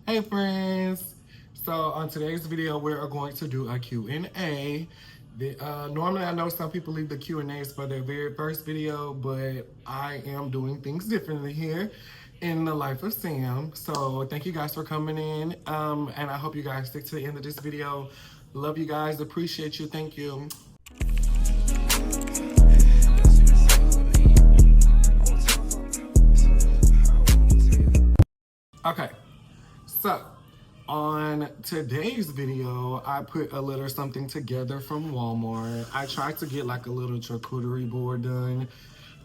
Hey friends! So on today's video, we're going to do a Q&A. Normally I know some people leave the Q&As for their very first video, but I am doing things differently here in the life of Sam. So thank you guys for coming in, and I hope you guys stick to the end of this video. Love you guys, appreciate you, thank you. Okay, so on today's video, I put a little something together from Walmart. I tried to get like a little charcuterie board done.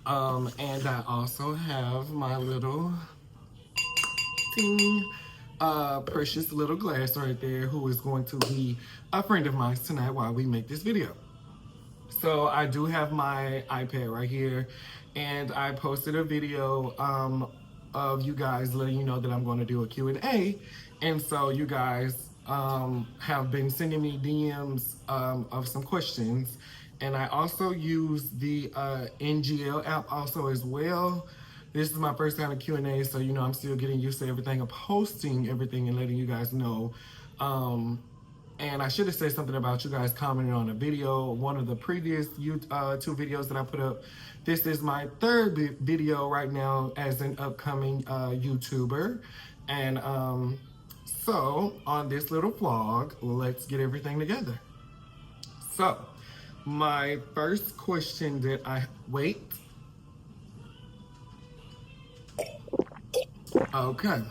And I also have my little ding, precious little glass right there, who is going to be a friend of mine tonight while we make this video. So I do have my iPad right here, and I posted a video of you guys letting you know that I'm going to do a Q&A. And so you guys have been sending me DMs of some questions. And I also use the NGL app also as well. This is my first kind of Q&A, so you know I'm still getting used to everything of posting everything and letting you guys know. And I should have said something about you guys commenting on a video, one of the previous two videos that I put up. This is my third video right now as an upcoming YouTuber. And so on this little vlog, let's get everything together. So my first question that Okay,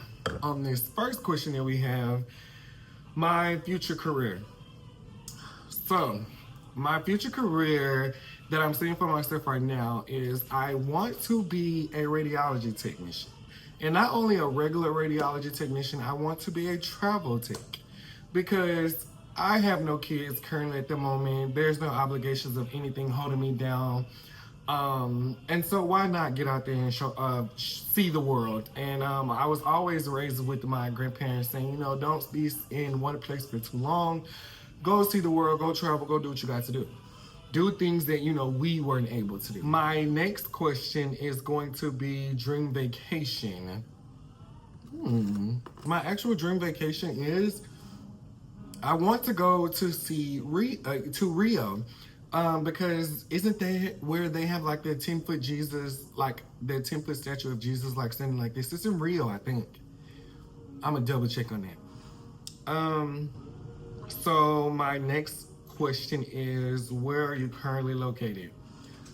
on this first question that we have, my future career. So, my future career that I'm seeing for myself right now is I want to be a radiology technician. And not only a regular radiology technician, I want to be a travel tech. Because I have no kids currently at the moment. There's no obligations of anything holding me down. And so why not get out there and see the world? And I was always raised with my grandparents saying, you know, don't be in one place for too long. Go see the world, go travel, go do what you got to do. Do things that, you know, we weren't able to do. My next question is going to be dream vacation. My actual dream vacation is I want to go to see Rio. Because isn't that where they have like the 10-foot Jesus, like the 10-foot statue of Jesus, like standing like this? It's in Rio, I think. I'm gonna double check on that. So my next question is, where are you currently located?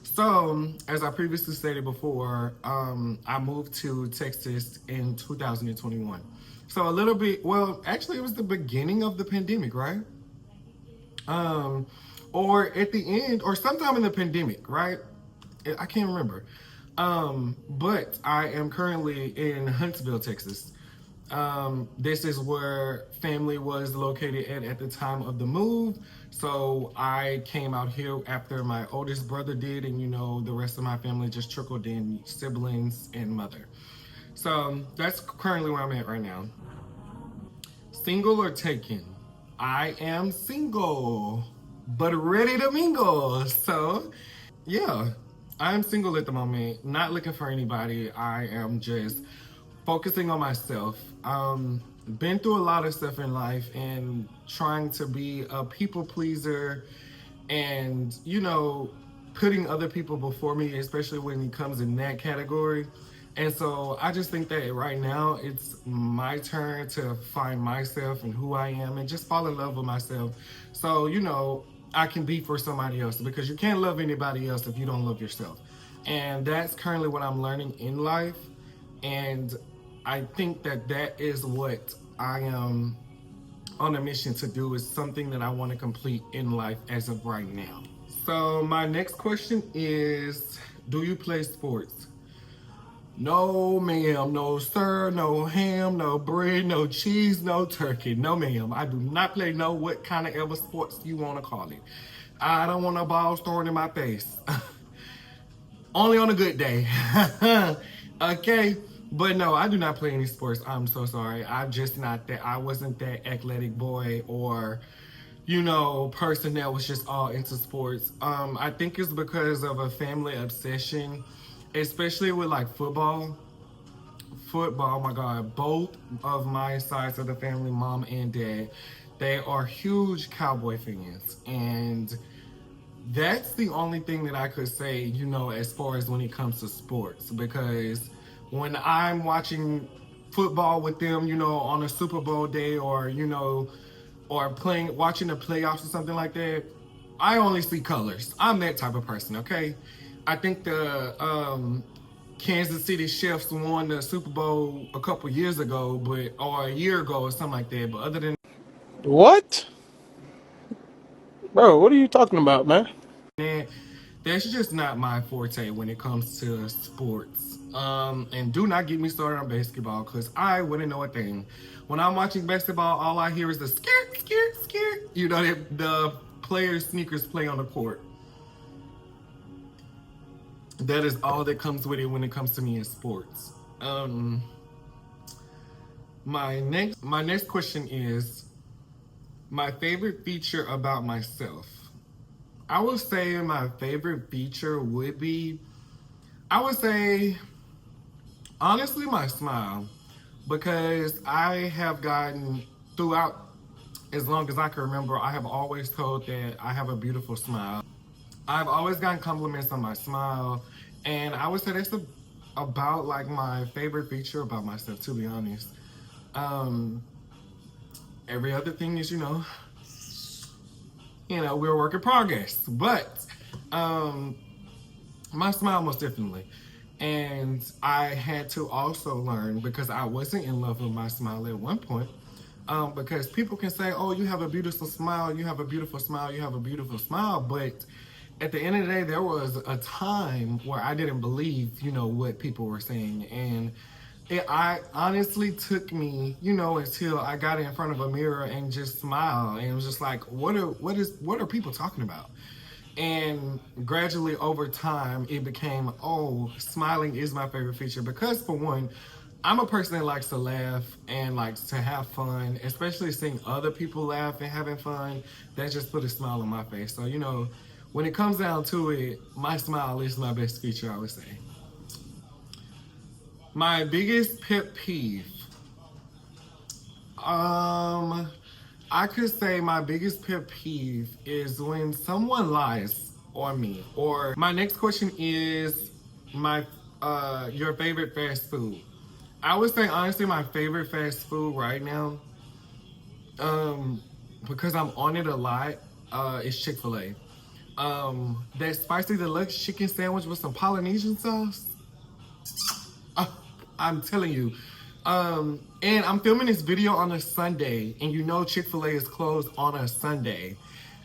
So, as I previously stated before, I moved to Texas in 2021. So a little bit, well, actually it was the beginning of the pandemic, right? Or at the end, or sometime in the pandemic, right? I can't remember. But I am currently in Huntsville, Texas. This is where family was located at the time of the move. So I came out here after my oldest brother did, and you know, the rest of my family just trickled in, siblings and mother. So that's currently where I'm at right now. Single or taken? I am single, but ready to mingle. So yeah, I'm single at the moment, not looking for anybody. I am just focusing on myself. Been through a lot of stuff in life and trying to be a people pleaser and, you know, putting other people before me, especially when it comes in that category. And so I just think that right now it's my turn to find myself and who I am and just fall in love with myself. So, you know, I can be for somebody else, because you can't love anybody else if you don't love yourself. And that's currently what I'm learning in life. And I think that that is what I am on a mission to do, is something that I want to complete in life as of right now. So my next question is, do you play sports? No ma'am, no sir, no ham, no bread, no cheese, no turkey. No ma'am, I do not play no what kind of ever sports you want to call it. I don't want a ball thrown in my face. Only on a good day. Okay? But no, I do not play any sports. I'm so sorry. I'm just not that. I wasn't that athletic boy or, you know, person that was just all into sports. I think it's because of a family obsession, especially with like football. football, oh my God, both of my sides of the family, mom and dad, they are huge Cowboy fans. And that's the only thing that I could say, you know, as far as when it comes to sports. Because when I'm watching football with them, you know, on a Super Bowl day or, you know, or watching the playoffs or something like that, I only see colors. I'm that type of person, okay? I think the Kansas City Chiefs won the Super Bowl a couple years ago, or a year ago or something like that. But other than What? Bro, what are you talking about, man? that, that's just not my forte when it comes to sports. And do not get me started on basketball because I wouldn't know a thing. When I'm watching basketball, all I hear is the skirt, skirt, skirt. You know, the players' sneakers play on the court. That is all that comes with it when it comes to me in sports. My next question is my favorite feature about myself. I would say my favorite feature would be, I would say, honestly, my smile. Because I have gotten throughout, as long as I can remember, I have always told that I have a beautiful smile. I've always gotten compliments on my smile. And I would say that's about like my favorite feature about myself, to be honest. Um, every other thing is, we're a work in progress. But um, my smile, most definitely. And I had to also learn because I wasn't in love with my smile at one point. Because people can say, oh, you have a beautiful smile, you have a beautiful smile, you have a beautiful smile. But at the end of the day, there was a time where I didn't believe, what people were saying. And I honestly took me, until I got in front of a mirror and just smiled. And it was just like, what are people talking about? And gradually over time, it became, oh, smiling is my favorite feature. Because for one, I'm a person that likes to laugh and likes to have fun, especially seeing other people laugh and having fun. That just put a smile on my face. So, when it comes down to it, my smile is my best feature, I would say. My biggest pet peeve. Um, I could say my biggest pet peeve is when someone lies on me. Or my next question is my your favorite fast food. I would say honestly my favorite fast food right now, um, because I'm on it a lot, is Chick-fil-A. That spicy deluxe chicken sandwich with some Polynesian sauce. Uh, I'm telling you. And I'm filming this video on a Sunday, and Chick-fil-A is closed on a Sunday.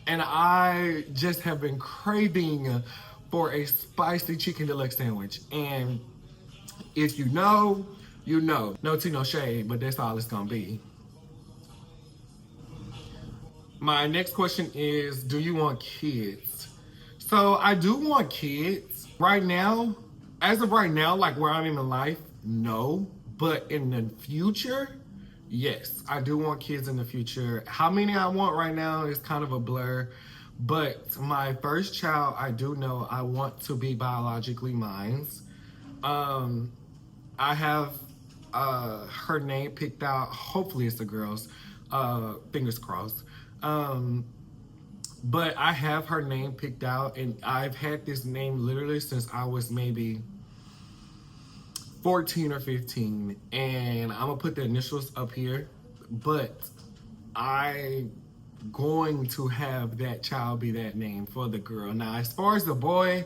And I just have been craving for a spicy chicken deluxe sandwich. And if you know, you know. No tea, no shade, but that's all it's gonna be. My next question is, do you want kids? So I do want kids. Right now, as of right now, like where I'm in my life, no. But in the future, yes, I do want kids in the future. How many I want right now is kind of a blur. But my first child, I do know I want to be biologically mine. Um, I have her name picked out. Hopefully it's a girl's. Fingers crossed. Um, but I have her name picked out, and I've had this name literally since I was maybe 14 or 15. And I'm gonna put the initials up here, but I going to have that child be that name for the girl. Now, as far as the boy,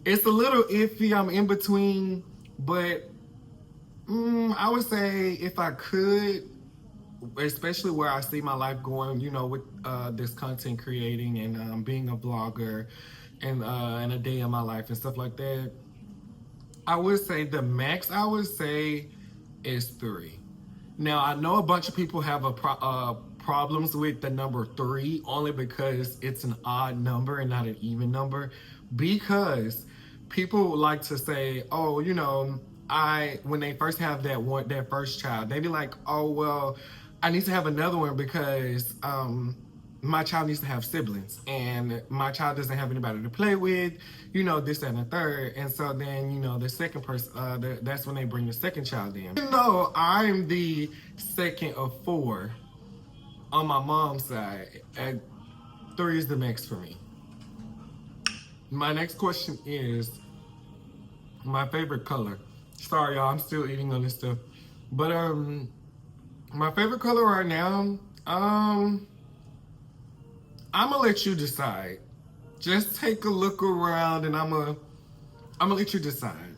it's a little iffy. I'm in between, but I would say if I could, especially where I see my life going, with this content creating and being a vlogger and a day in my life and stuff like that, I would say the max I would say is 3. Now, I know a bunch of people have problems with the number 3 only because it's an odd number and not an even number. Because people like to say, oh, when they first have that first child, they be like, oh, well, I need to have another one because my child needs to have siblings, and my child doesn't have anybody to play with, this, that, and the third. And so then, the second person, that's when they bring the second child in. Even though I'm the second of four on my mom's side, and 3 is the max for me. My next question is my favorite color. Sorry, y'all, I'm still eating on this stuff. But my favorite color right now, I'm gonna let you decide. Just take a look around, and I'm gonna let you decide.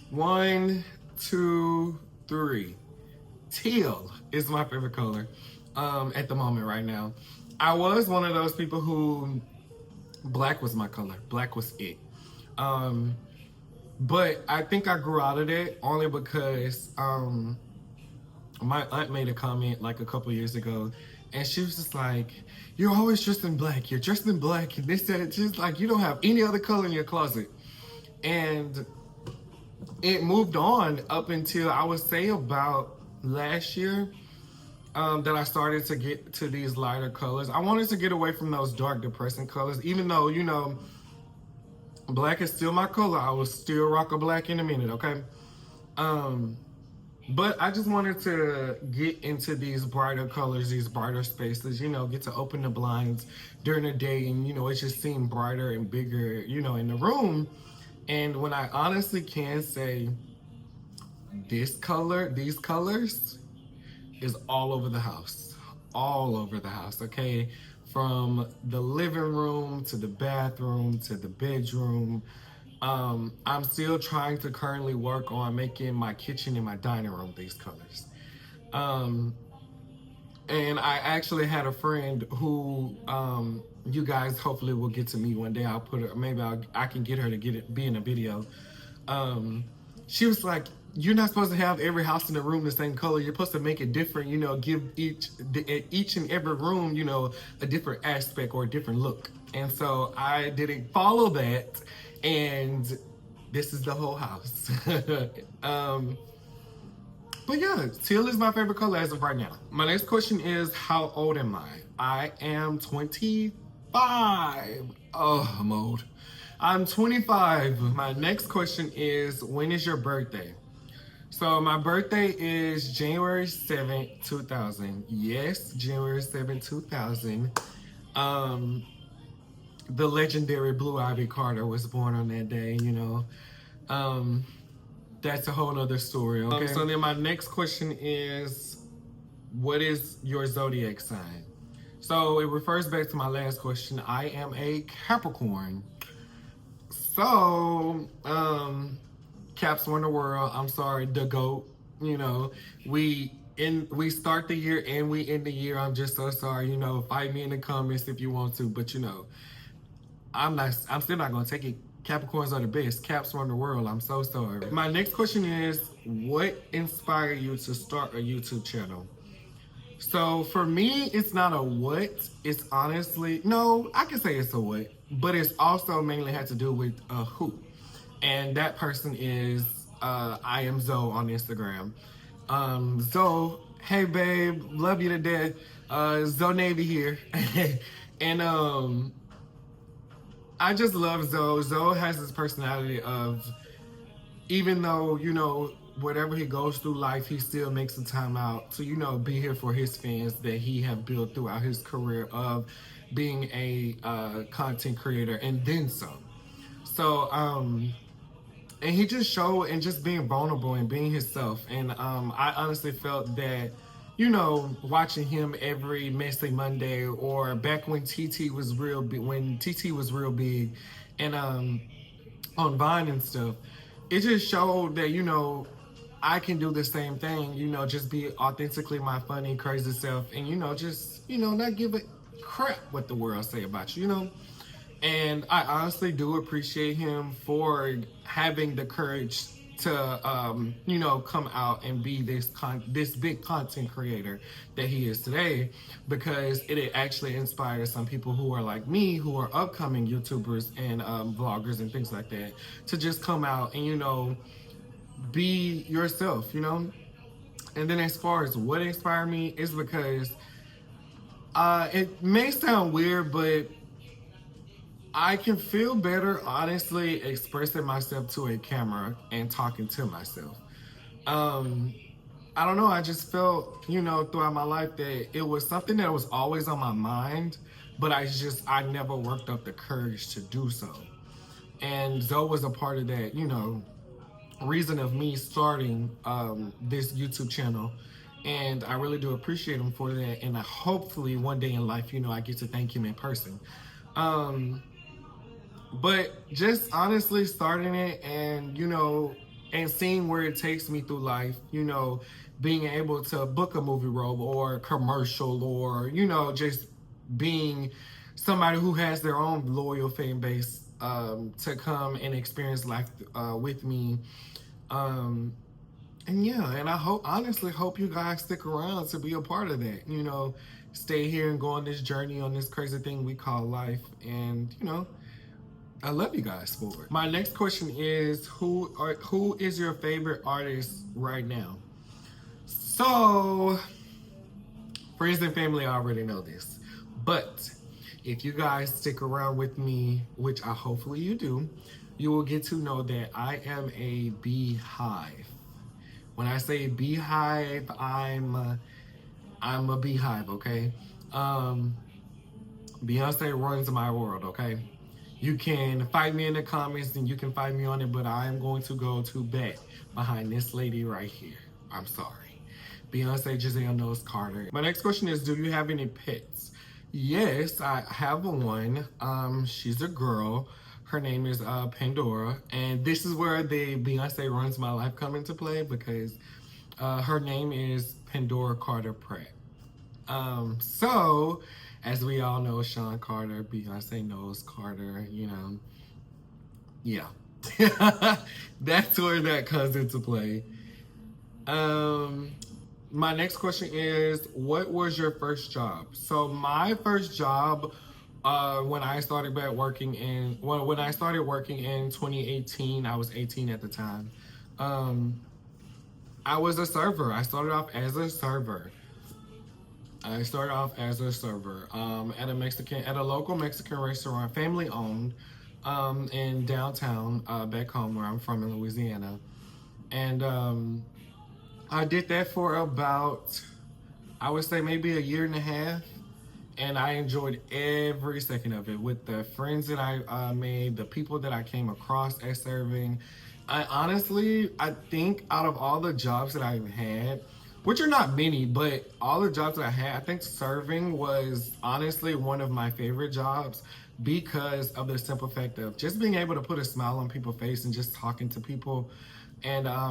1, 2, 3. Teal is my favorite color at the moment right now. I was one of those people who black was my color. Black was it. But I think I grew out of that only because my aunt made a comment like a couple years ago, and she was just like, "You're always dressed in black. You're dressed in black, and this, that." Just like, you don't have any other color in your closet. And it moved on up until I would say about last year that I started to get to these lighter colors. I wanted to get away from those dark, depressing colors, even though, black is still my color. I will still rock a black in a minute, okay? But I just wanted to get into these brighter colors, these brighter spaces, get to open the blinds during the day, and, it just seemed brighter and bigger, in the room. And when I honestly can say these colors is all over the house, okay? From the living room to the bathroom to the bedroom. I'm still trying to currently work on making my kitchen and my dining room these colors. And I actually had a friend who you guys hopefully will get to meet one day. I'll put her, maybe I can get her to be in a video. She was like, "You're not supposed to have every house in the room the same color. You're supposed to make it different, give each and every room, a different aspect or a different look." And so I didn't follow that, and this is the whole house. But yeah, teal is my favorite color as of right now. My next question is, how old am I? I am 25. Oh, I'm old. I'm 25. My next question is, when is your birthday? So my birthday is January 7th, 2000. Yes, January 7th, 2000. The legendary Blue Ivy Carter was born on that day, That's a whole nother story, okay? So then my next question is, what is your zodiac sign? So it refers back to my last question. I am a Capricorn. So, Caps won the world. I'm sorry, the GOAT. We start the year and we end the year. I'm just so sorry. Fight me in the comments if you want to, but I'm still not gonna take it. Capricorns are the best. Caps run the world. I'm so sorry. My next question is, what inspired you to start a YouTube channel? So for me, it's not a what. It's honestly, no, I can say it's a what, but it's also mainly had to do with a who. And that person is I am Zoe on Instagram. Zoe, hey babe, love you to death. Zoe Navy here. And I just love Zoe. Zoe has this personality of, even though, whatever he goes through life, he still makes the time out to, be here for his fans that he have built throughout his career of being a content creator and then some. So, and he just showed, and just being vulnerable and being himself. And I honestly felt that, watching him every Messy Monday, or back when TT was real big, and on Vine and stuff, it just showed that, I can do the same thing, just be authentically my funny, crazy self, and, just, not give a crap what the world say about you, And I honestly do appreciate him for having the courage to, come out and be this big content creator that he is today, because it actually inspires some people who are like me, who are upcoming YouTubers and vloggers and things like that, to just come out and, be yourself, And then as far as what inspired me is because It may sound weird, but I can feel better, honestly, expressing myself to a camera and talking to myself. Um, I don't know. I just felt, throughout my life that it was something that was always on my mind, but I never worked up the courage to do so. And Zoe was a part of that, reason of me starting this YouTube channel. And I really do appreciate him for that. And hopefully one day in life, I get to thank him in person. But just honestly starting it and seeing where it takes me through life, being able to book a movie role or commercial or, just being somebody who has their own loyal fan base to come and experience life with me. And yeah, and honestly hope you guys stick around to be a part of that, stay here and go on this journey on this crazy thing we call life. And, I love you guys for it. My next question is who is your favorite artist right now? So, friends and family already know this, but if you guys stick around with me, which I hopefully you do, you will get to know that I am a beehive. When I say beehive, I'm a beehive, okay? Beyonce runs my world, okay? You can fight me in the comments and you can fight me on it, but I am going to go to bat behind this lady right here. I'm sorry. Beyonce Giselle Knowles Carter. My next question is, do you have any pets? Yes, I have one. She's a girl. Her name is Pandora. And this is where the Beyonce Runs My Life come into play because her name is Pandora Carter Pratt. So, as we all know, Sean Carter, Beyonce Knowles Carter, yeah. That's where that comes into play. My next question is, what was your first job? So my first job, when I started working in 2018, I was 18 at the time. I was a server. I started off as a server at a local Mexican restaurant, family owned, in downtown, back home where I'm from in Louisiana. And I did that for about, I would say maybe a year and a half. And I enjoyed every second of it with the friends that I made, the people that I came across as serving. I think out of all the jobs that I've had, which are not many, but all the jobs that I had, I think serving was honestly one of my favorite jobs because of the simple fact of just being able to put a smile on people's face and just talking to people. And I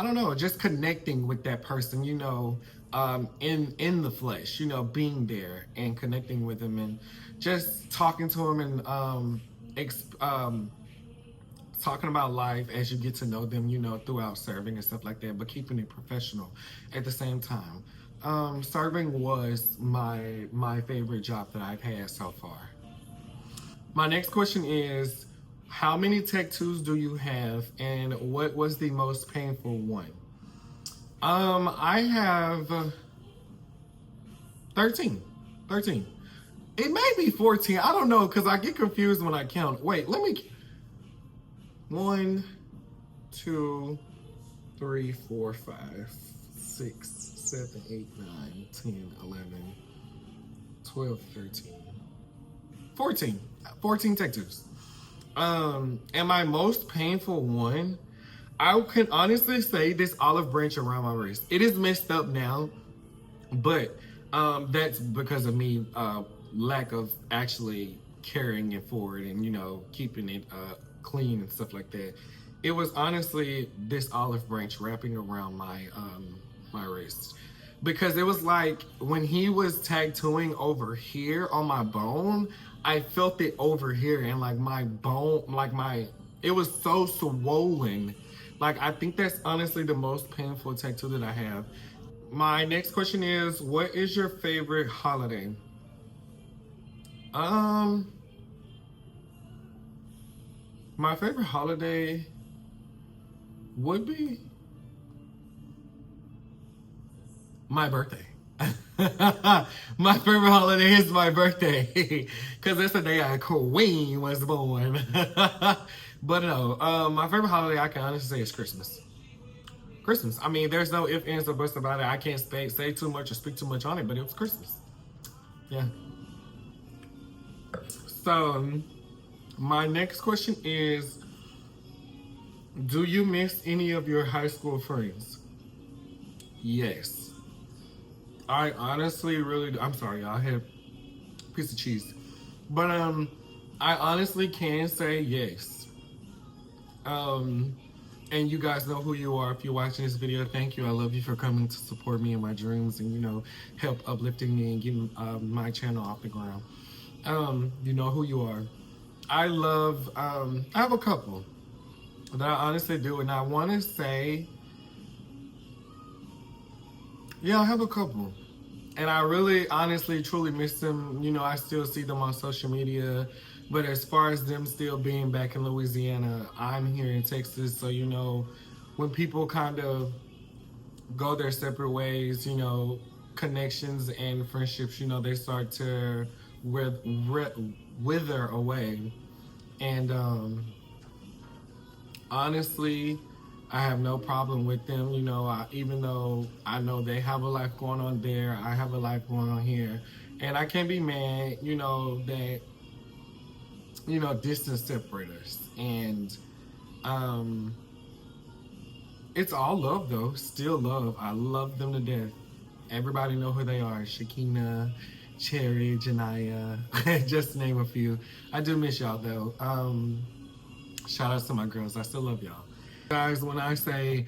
don't know, just connecting with that person, in the flesh, being there and connecting with them and just talking to them and talking about life as you get to know them, throughout serving and stuff like that, but keeping it professional at the same time. Serving was my favorite job that I've had so far. My next question is, how many tattoos do you have and what was the most painful one? I have 13. It may be 14. I don't know because I get confused when I count. Wait, let me. 1, 2, 3, 4, 5, 6, 7, 8, 9, 10, 11, 12, 13, 14. 14 tattoos. And my most painful one, I can honestly say this olive branch around my wrist. It is messed up now, but that's because of me lack of actually carrying it forward and keeping it clean and stuff like that. It was honestly this olive branch wrapping around my wrist, because it was like when he was tattooing over here on my bone, I felt it over here and like my bone, it was so swollen. Like, I think that's honestly the most painful tattoo that I have. My next question is, what is your favorite holiday? My favorite holiday would be my birthday. My favorite holiday is my birthday because that's the day our queen was born. But no, my favorite holiday I can honestly say is Christmas. Christmas. I mean, there's no ifs, ands, or buts about it. I can't say too much or speak too much on it, but it was Christmas. Yeah. So, my next question is, do you miss any of your high school friends? Yes. I honestly really do. I'm sorry, y'all. I had a piece of cheese. But I honestly can say yes. Um and you guys know who you are if you're watching this video. Thank you. I love you for coming to support me in my dreams and help uplifting me and getting my channel off the ground. You know who you are. I have a couple that I honestly do, and I want to say, yeah, I have a couple. And I really, honestly, truly miss them. I still see them on social media. But as far as them still being back in Louisiana, I'm here in Texas. So, when people kind of go their separate ways, connections and friendships, they start to wither away. And honestly, I have no problem with them. Even though I know they have a life going on there, I have a life going on here. And I can't be mad, that, distance separate us. And it's all love, though. Still love. I love them to death. Everybody know who they are. Shakina, Cherry, Janaya, just to name a few. I do miss y'all, though. Shout out to my girls. I still love y'all. Guys, when I say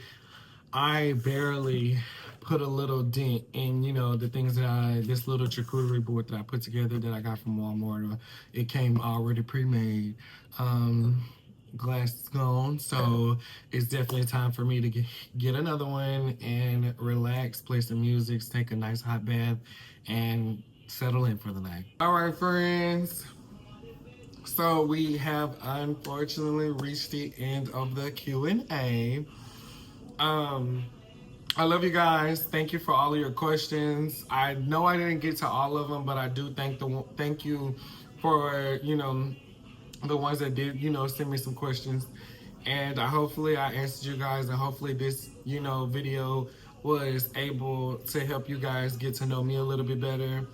I barely put a little dent in, the things that this little charcuterie board that I put together that I got from Walmart, it came already pre-made. Glass is gone, so it's definitely time for me to get another one and relax, play some music, take a nice hot bath, and settle in for the night. All right, friends. So we have unfortunately reached the end of the Q&A. I love you guys. Thank you for all of your questions. I know I didn't get to all of them, but I do thank you for the ones that did send me some questions. And hopefully I answered you guys, and hopefully this video was able to help you guys get to know me a little bit better.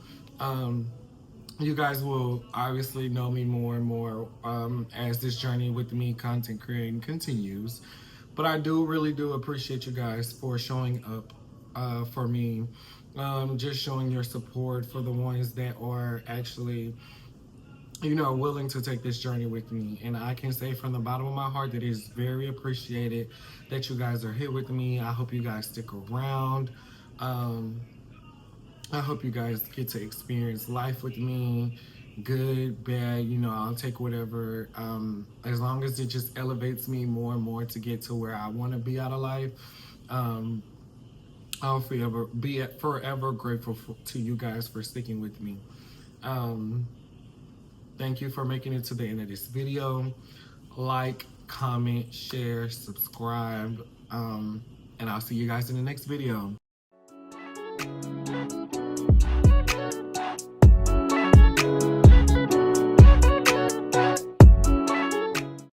You guys will obviously know me more and more as this journey with me content creating continues. But I really do appreciate you guys for showing up for me, just showing your support for the ones that are actually, willing to take this journey with me. And I can say from the bottom of my heart that it is very appreciated that you guys are here with me. I hope you guys stick around. I hope you guys get to experience life with me, good, bad, I'll take whatever, as long as it just elevates me more and more to get to where I want to be out of life. I'll be forever grateful to you guys for sticking with me. Thank you for making it to the end of this video. Like, comment, share, subscribe, and I'll see you guys in the next video.